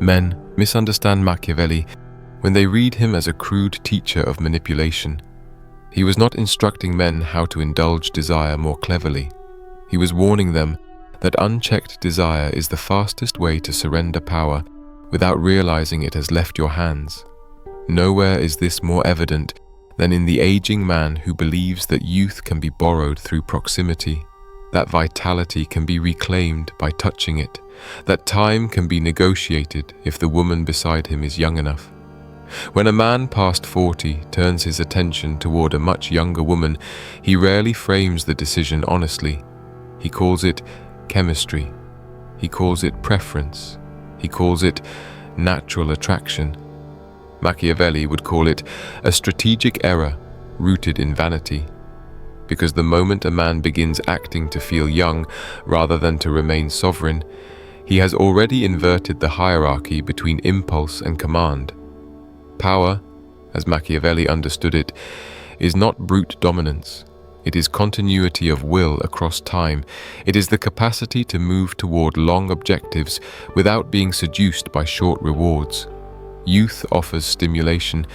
Men misunderstand Machiavelli when they read him as a crude teacher of manipulation. He was not instructing men how to indulge desire more cleverly. He was warning them that unchecked desire is the fastest way to surrender power without realizing it has left your hands. Nowhere is this more evident than in the aging man who believes that youth can be borrowed through proximity, that vitality can be reclaimed by touching it, that time can be negotiated if the woman beside him is young enough. When a man past 40 turns his attention toward a much younger woman, he rarely frames the decision honestly. He calls it chemistry. He calls it preference. He calls it natural attraction. Machiavelli would call it a strategic error rooted in vanity, because the moment a man begins acting to feel young rather than to remain sovereign, he has already inverted the hierarchy between impulse and command. Power, as Machiavelli understood it, is not brute dominance. It is continuity of will across time. It is the capacity to move toward long objectives without being seduced by short rewards. Youth offers stimulation.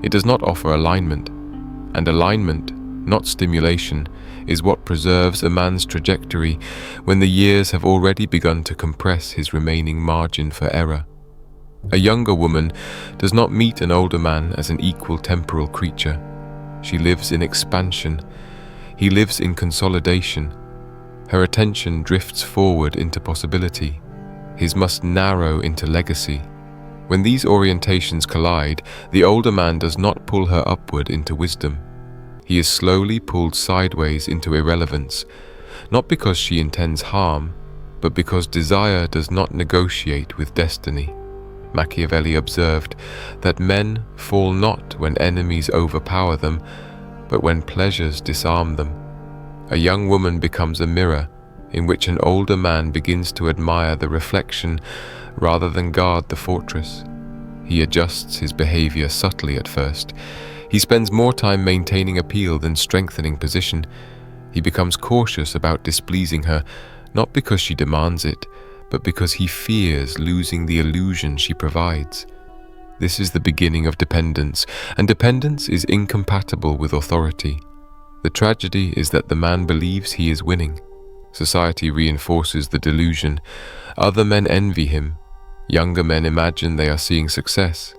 It does not offer alignment. And alignment, not stimulation, is what preserves a man's trajectory when the years have already begun to compress his remaining margin for error. A younger woman does not meet an older man as an equal temporal creature. She lives in expansion. He lives in consolidation. Her attention drifts forward into possibility. His must narrow into legacy. When these orientations collide, the older man does not pull her upward into wisdom. He is slowly pulled sideways into irrelevance, not because she intends harm, but because desire does not negotiate with destiny. Machiavelli observed that men fall not when enemies overpower them, but when pleasures disarm them. A young woman becomes a mirror in which an older man begins to admire the reflection rather than guard the fortress. He adjusts his behavior subtly at first. He spends more time maintaining appeal than strengthening position. He becomes cautious about displeasing her, not because she demands it, but because he fears losing the illusion she provides. This is the beginning of dependence, and dependence is incompatible with authority. The tragedy is that the man believes he is winning. Society reinforces the delusion. Other men envy him. Younger men imagine they are seeing success.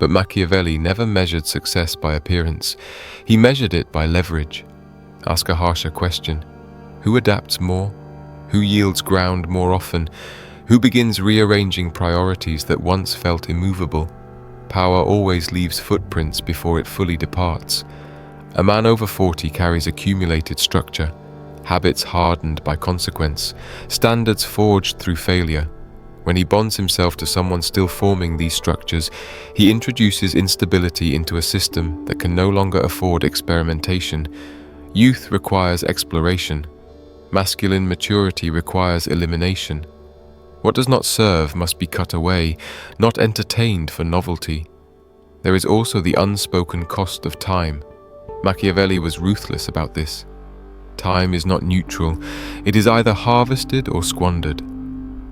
But Machiavelli never measured success by appearance. He measured it by leverage. Ask a harsher question. Who adapts more? Who yields ground more often? Who begins rearranging priorities that once felt immovable? Power always leaves footprints before it fully departs. A man over 40 carries accumulated structure, habits hardened by consequence, standards forged through failure. When he bonds himself to someone still forming these structures, he introduces instability into a system that can no longer afford experimentation. Youth requires exploration. Masculine maturity requires elimination. What does not serve must be cut away, not entertained for novelty. There is also the unspoken cost of time. Machiavelli was ruthless about this. Time is not neutral. It is either harvested or squandered.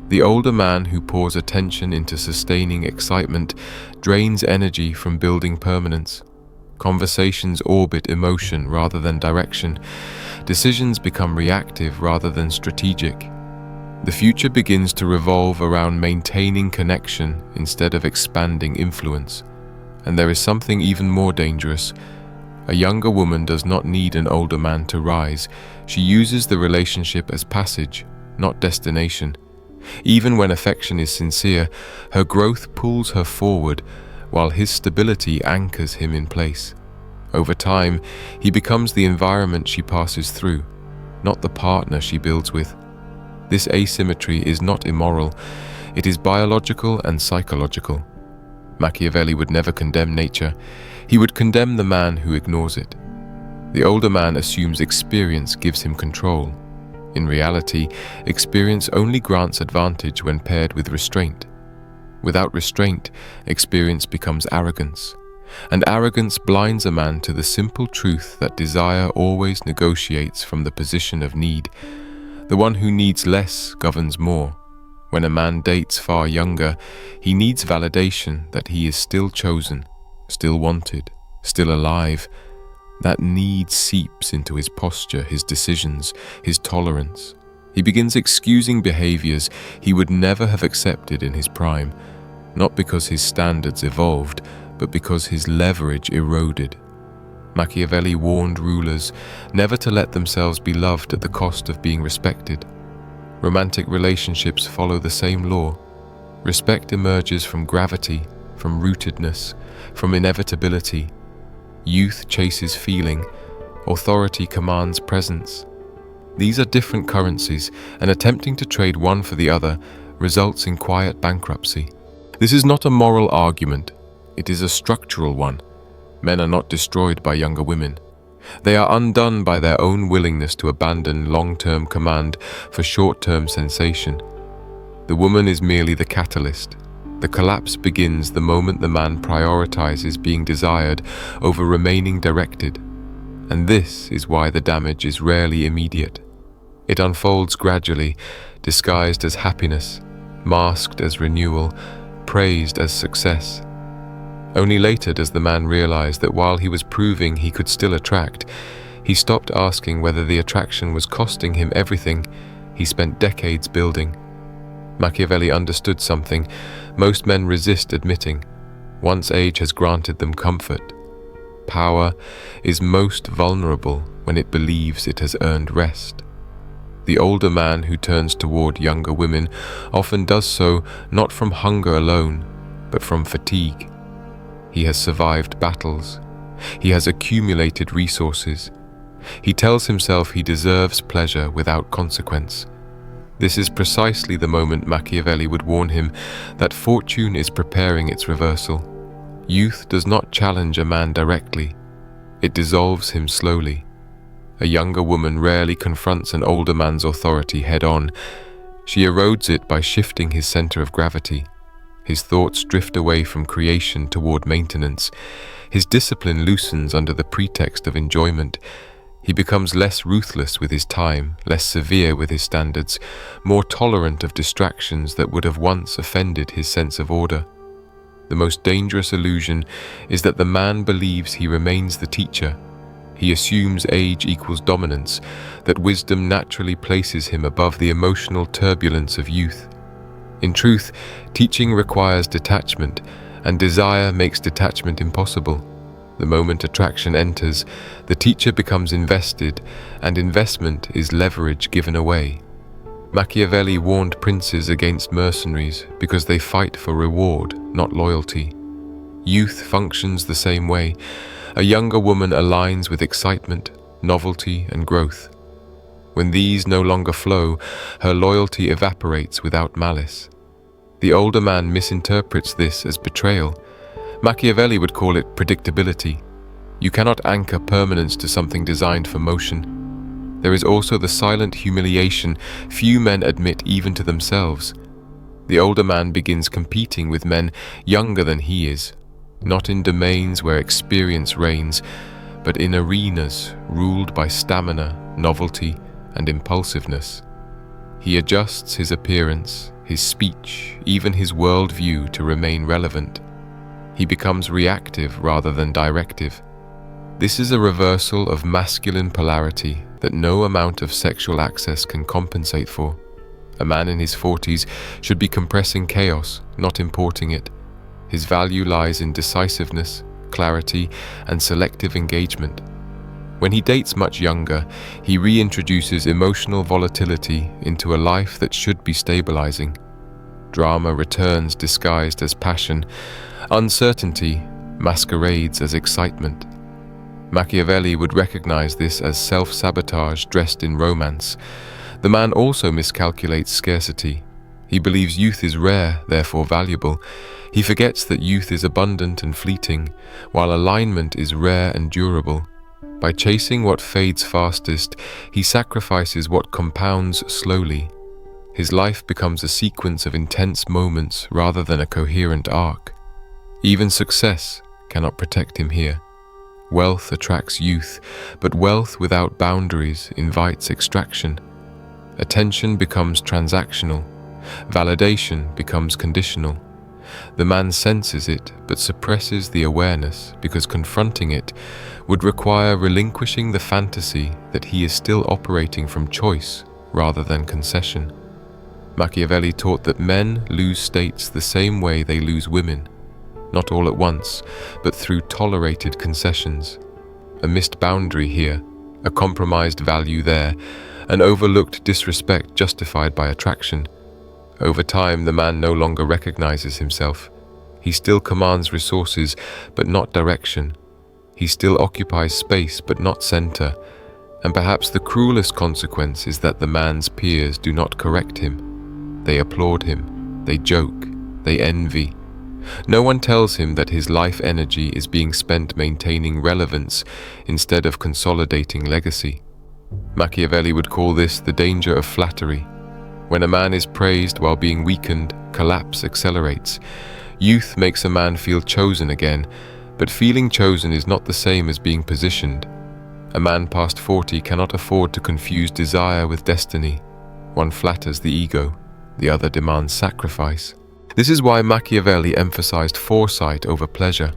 The older man who pours attention into sustaining excitement drains energy from building permanence. Conversations orbit emotion rather than direction. Decisions become reactive rather than strategic. The future begins to revolve around maintaining connection instead of expanding influence. And there is something even more dangerous. A younger woman does not need an older man to rise. She uses the relationship as passage, not destination. Even when affection is sincere, her growth pulls her forward, while his stability anchors him in place. Over time, he becomes the environment she passes through, not the partner she builds with. This asymmetry is not immoral, it is biological and psychological. Machiavelli would never condemn nature. He would condemn the man who ignores it. The older man assumes experience gives him control. In reality, experience only grants advantage when paired with restraint. Without restraint, experience becomes arrogance. And arrogance blinds a man to the simple truth that desire always negotiates from the position of need. The one who needs less governs more, When a man dates far younger, he needs validation that he is still chosen, still wanted, still alive. That need seeps into his posture, his decisions, his tolerance. He begins excusing behaviors he would never have accepted in his prime, not because his standards evolved, but because his leverage eroded. Machiavelli warned rulers never to let themselves be loved at the cost of being respected. Romantic relationships follow the same law. Respect emerges from gravity, from rootedness, from inevitability. Youth chases feeling. Authority commands presence. These are different currencies, and attempting to trade one for the other results in quiet bankruptcy. This is not a moral argument. It is a structural one. Men are not destroyed by younger women. They are undone by their own willingness to abandon long-term command for short-term sensation. The woman is merely the catalyst. The collapse begins the moment the man prioritizes being desired over remaining directed. And this is why the damage is rarely immediate. It unfolds gradually, disguised as happiness, masked as renewal, praised as success. Only later does the man realize that while he was proving he could still attract, he stopped asking whether the attraction was costing him everything he spent decades building. Machiavelli understood something most men resist admitting, once age has granted them comfort. Power is most vulnerable when it believes it has earned rest. The older man who turns toward younger women often does so not from hunger alone, but from fatigue. He has survived battles. He has accumulated resources. He tells himself he deserves pleasure without consequence. This is precisely the moment Machiavelli would warn him that fortune is preparing its reversal. Youth does not challenge a man directly. It dissolves him slowly. A younger woman rarely confronts an older man's authority head-on. She erodes it by shifting his center of gravity. His thoughts drift away from creation toward maintenance. His discipline loosens under the pretext of enjoyment. He becomes less ruthless with his time, less severe with his standards, more tolerant of distractions that would have once offended his sense of order. The most dangerous illusion is that the man believes he remains the teacher. He assumes age equals dominance, that wisdom naturally places him above the emotional turbulence of youth. In truth, teaching requires detachment, and desire makes detachment impossible. The moment attraction enters, the teacher becomes invested, and investment is leverage given away. Machiavelli warned princes against mercenaries because they fight for reward, not loyalty. Youth functions the same way. A younger woman aligns with excitement, novelty, and growth. When these no longer flow, her loyalty evaporates without malice. The older man misinterprets this as betrayal. Machiavelli would call it predictability. You cannot anchor permanence to something designed for motion. There is also the silent humiliation few men admit even to themselves. The older man begins competing with men younger than he is, not in domains where experience reigns, but in arenas ruled by stamina, novelty, and impulsiveness. He adjusts his appearance, his speech, even his worldview to remain relevant. He becomes reactive rather than directive. This is a reversal of masculine polarity that no amount of sexual access can compensate for. A man in his 40s should be compressing chaos, not importing it. His value lies in decisiveness, clarity, and selective engagement. When he dates much younger, he reintroduces emotional volatility into a life that should be stabilizing. Drama returns disguised as passion. Uncertainty masquerades as excitement. Machiavelli would recognize this as self-sabotage dressed in romance. The man also miscalculates scarcity. He believes youth is rare, therefore valuable. He forgets that youth is abundant and fleeting, while alignment is rare and durable. By chasing what fades fastest, he sacrifices what compounds slowly. His life becomes a sequence of intense moments rather than a coherent arc. Even success cannot protect him here. Wealth attracts youth, but wealth without boundaries invites extraction. Attention becomes transactional. Validation becomes conditional. The man senses it but suppresses the awareness because confronting it would require relinquishing the fantasy that he is still operating from choice rather than concession. Machiavelli taught that men lose states the same way they lose women, not all at once, but through tolerated concessions. A missed boundary here, a compromised value there, an overlooked disrespect justified by attraction. Over time, the man no longer recognizes himself. He still commands resources, but not direction. He still occupies space, but not center. And perhaps the cruelest consequence is that the man's peers do not correct him. They applaud him, they joke, they envy. No one tells him that his life energy is being spent maintaining relevance instead of consolidating legacy. Machiavelli would call this the danger of flattery. When a man is praised while being weakened, collapse accelerates. Youth makes a man feel chosen again, but feeling chosen is not the same as being positioned. A man past 40 cannot afford to confuse desire with destiny. One flatters the ego, the other demands sacrifice. This is why Machiavelli emphasized foresight over pleasure.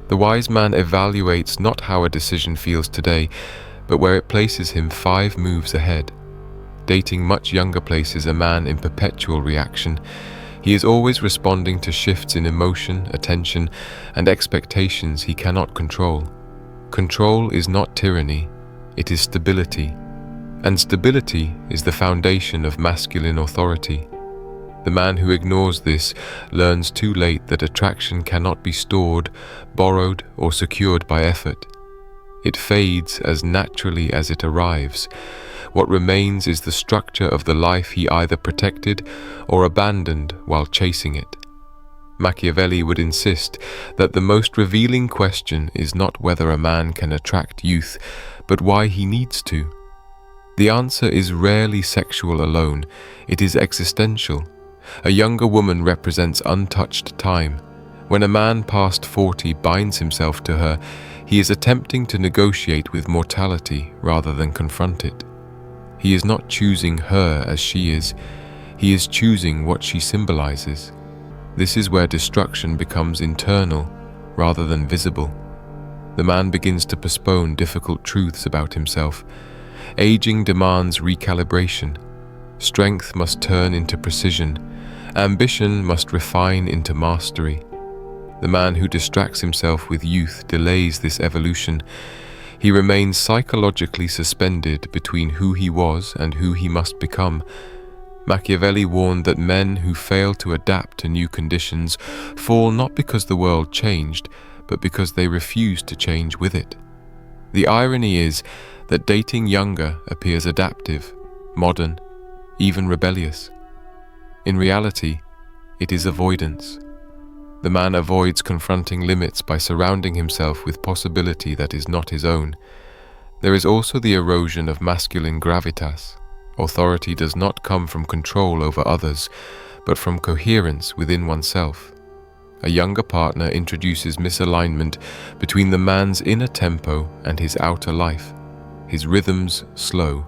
The wise man evaluates not how a decision feels today, but where it places him 5 moves ahead. Dating much younger places a man in perpetual reaction. He is always responding to shifts in emotion, attention, and expectations he cannot control. Control is not tyranny, it is stability. And stability is the foundation of masculine authority. The man who ignores this learns too late that attraction cannot be stored, borrowed, or secured by effort. It fades as naturally as it arrives. What remains is the structure of the life he either protected or abandoned while chasing it. Machiavelli would insist that the most revealing question is not whether a man can attract youth, but why he needs to. The answer is rarely sexual alone, it is existential. A younger woman represents untouched time. When a man past 40 binds himself to her, he is attempting to negotiate with mortality rather than confront it. He is not choosing her as she is, he is choosing what she symbolizes. This is where destruction becomes internal rather than visible. The man begins to postpone difficult truths about himself. Aging demands recalibration. Strength must turn into precision. Ambition must refine into mastery. The man who distracts himself with youth delays this evolution. He remains psychologically suspended between who he was and who he must become. Machiavelli warned that men who fail to adapt to new conditions fall not because the world changed, but because they refuse to change with it. The irony is that dating younger appears adaptive, modern, even rebellious. In reality, it is avoidance. The man avoids confronting limits by surrounding himself with possibility that is not his own. There is also the erosion of masculine gravitas. Authority does not come from control over others, but from coherence within oneself. A younger partner introduces misalignment between the man's inner tempo and his outer life. His rhythms slow,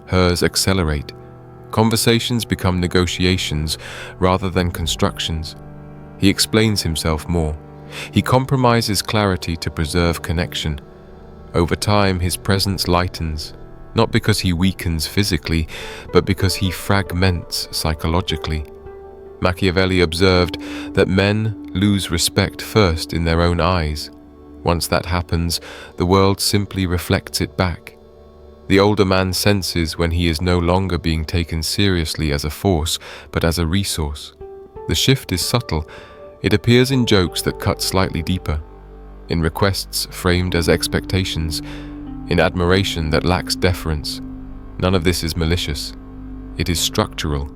hers accelerate. Conversations become negotiations rather than constructions. He explains himself more. He compromises clarity to preserve connection. Over time, his presence lightens, not because he weakens physically, but because he fragments psychologically. Machiavelli observed that men lose respect first in their own eyes. Once that happens, the world simply reflects it back. The older man senses when he is no longer being taken seriously as a force, but as a resource. The shift is subtle. It appears in jokes that cut slightly deeper, in requests framed as expectations, in admiration that lacks deference. None of this is malicious. It is structural.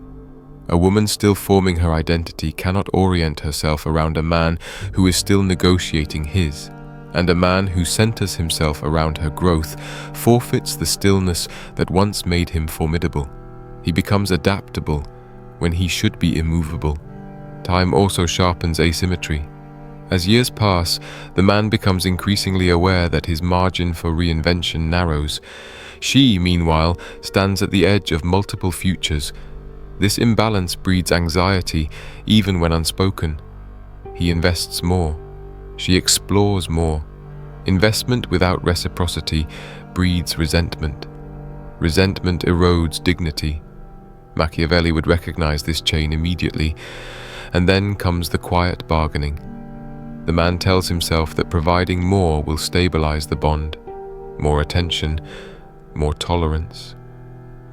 A woman still forming her identity cannot orient herself around a man who is still negotiating his, and a man who centers himself around her growth forfeits the stillness that once made him formidable. He becomes adaptable when he should be immovable. Time also sharpens asymmetry. As years pass, the man becomes increasingly aware that his margin for reinvention narrows. She, meanwhile, stands at the edge of multiple futures. This imbalance breeds anxiety even when unspoken. He invests more. She explores more. Investment without reciprocity breeds resentment. Resentment erodes dignity. Machiavelli would recognize this chain immediately, and then comes the quiet bargaining. The man tells himself that providing more will stabilize the bond. More attention, more tolerance,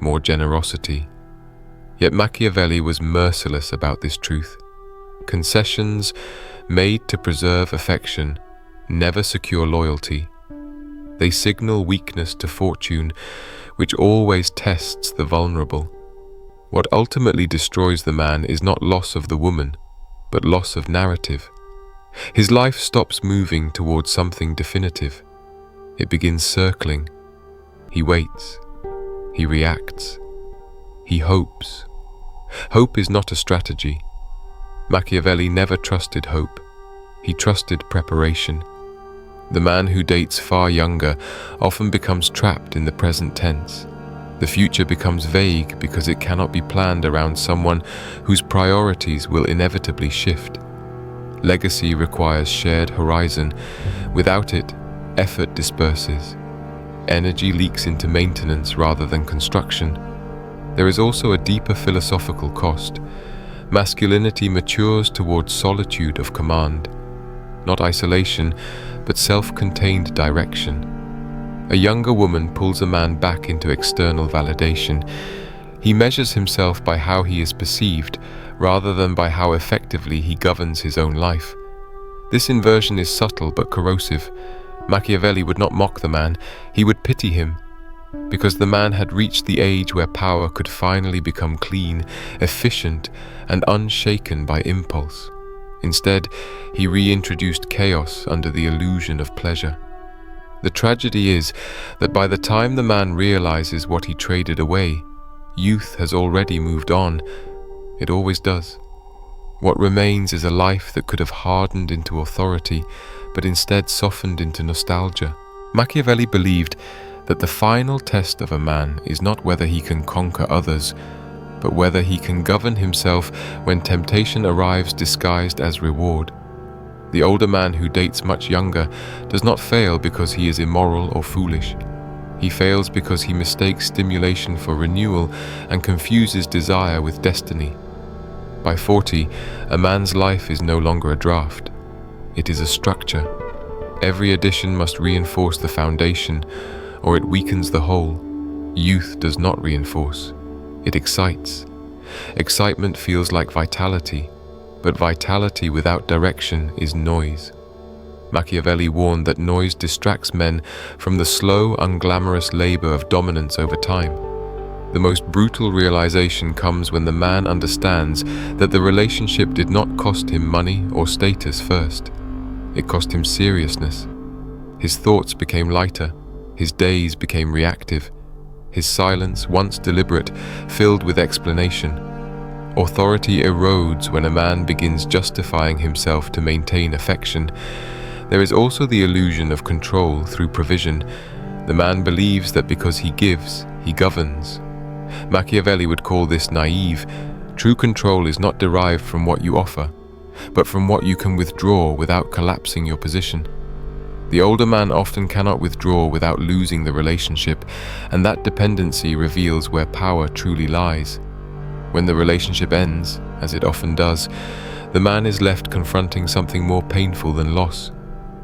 more generosity. Yet Machiavelli was merciless about this truth. Concessions made to preserve affection never secure loyalty. They signal weakness to fortune, which always tests the vulnerable. What ultimately destroys the man is not loss of the woman, but loss of narrative. His life stops moving towards something definitive. It begins circling. He waits. He reacts. He hopes. Hope is not a strategy. Machiavelli never trusted hope. He trusted preparation. The man who dates far younger often becomes trapped in the present tense. The future becomes vague because it cannot be planned around someone whose priorities will inevitably shift. Legacy requires shared horizon. Without it, effort disperses. Energy leaks into maintenance rather than construction. There is also a deeper philosophical cost. Masculinity matures towards solitude of command, not isolation, but self-contained direction. A younger woman pulls a man back into external validation. He measures himself by how he is perceived, rather than by how effectively he governs his own life. This inversion is subtle but corrosive. Machiavelli would not mock the man, he would pity him, because the man had reached the age where power could finally become clean, efficient, and unshaken by impulse. Instead, he reintroduced chaos under the illusion of pleasure. The tragedy is that by the time the man realizes what he traded away, youth has already moved on. It always does. What remains is a life that could have hardened into authority, but instead softened into nostalgia. Machiavelli believed that the final test of a man is not whether he can conquer others, but whether he can govern himself when temptation arrives disguised as reward. The older man who dates much younger does not fail because he is immoral or foolish. He fails because he mistakes stimulation for renewal and confuses desire with destiny. By 40, a man's life is no longer a draft. It is a structure. Every addition must reinforce the foundation, or it weakens the whole. Youth does not reinforce. It excites. Excitement feels like vitality, but vitality without direction is noise. Machiavelli warned that noise distracts men from the slow, unglamorous labor of dominance over time. The most brutal realization comes when the man understands that the relationship did not cost him money or status first. It cost him seriousness. His thoughts became lighter. His days became reactive. His silence, once deliberate, filled with explanation. Authority erodes when a man begins justifying himself to maintain affection. There is also the illusion of control through provision. The man believes that because he gives, he governs. Machiavelli would call this naive. True control is not derived from what you offer, but from what you can withdraw without collapsing your position. The older man often cannot withdraw without losing the relationship, and that dependency reveals where power truly lies. When the relationship ends, as it often does, the man is left confronting something more painful than loss.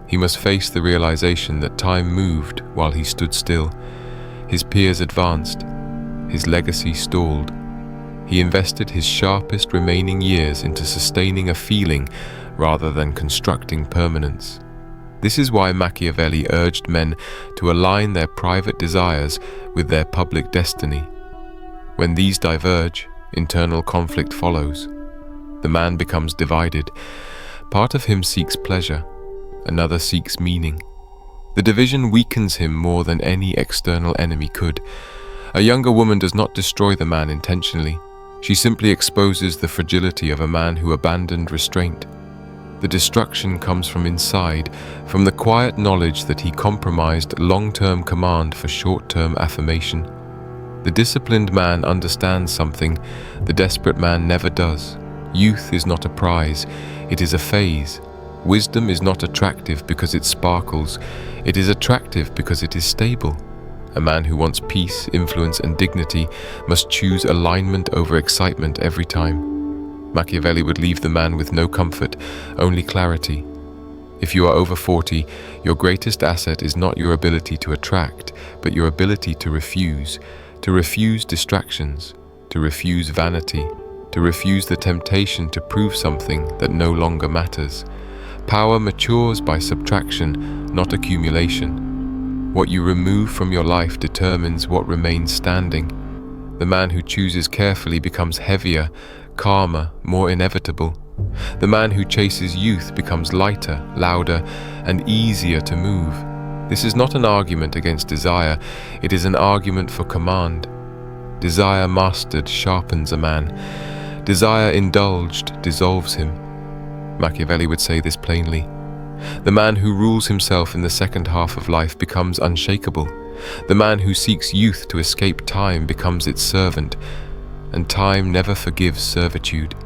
He must face the realization that time moved while he stood still. His peers advanced. His legacy stalled. He invested his sharpest remaining years into sustaining a feeling rather than constructing permanence. This is why Machiavelli urged men to align their private desires with their public destiny. When these diverge, internal conflict follows. The man becomes divided. Part of him seeks pleasure, another seeks meaning. The division weakens him more than any external enemy could. A younger woman does not destroy the man intentionally. She simply exposes the fragility of a man who abandoned restraint. The destruction comes from inside, from the quiet knowledge that he compromised long-term command for short-term affirmation. The disciplined man understands something the desperate man never does. Youth is not a prize, it is a phase. Wisdom is not attractive because it sparkles, it is attractive because it is stable. A man who wants peace, influence, and dignity must choose alignment over excitement every time. Machiavelli would leave the man with no comfort, only clarity. If you are over 40, your greatest asset is not your ability to attract, but your ability to refuse distractions, to refuse vanity, to refuse the temptation to prove something that no longer matters. Power matures by subtraction, not accumulation. What you remove from your life determines what remains standing. The man who chooses carefully becomes heavier, calmer, more inevitable. The man who chases youth becomes lighter, louder, and easier to move. This is not an argument against desire, it is an argument for command. Desire mastered sharpens a man. Desire indulged dissolves him. Machiavelli would say this plainly. The man who rules himself in the second half of life becomes unshakable. The man who seeks youth to escape time becomes its servant, and time never forgives servitude.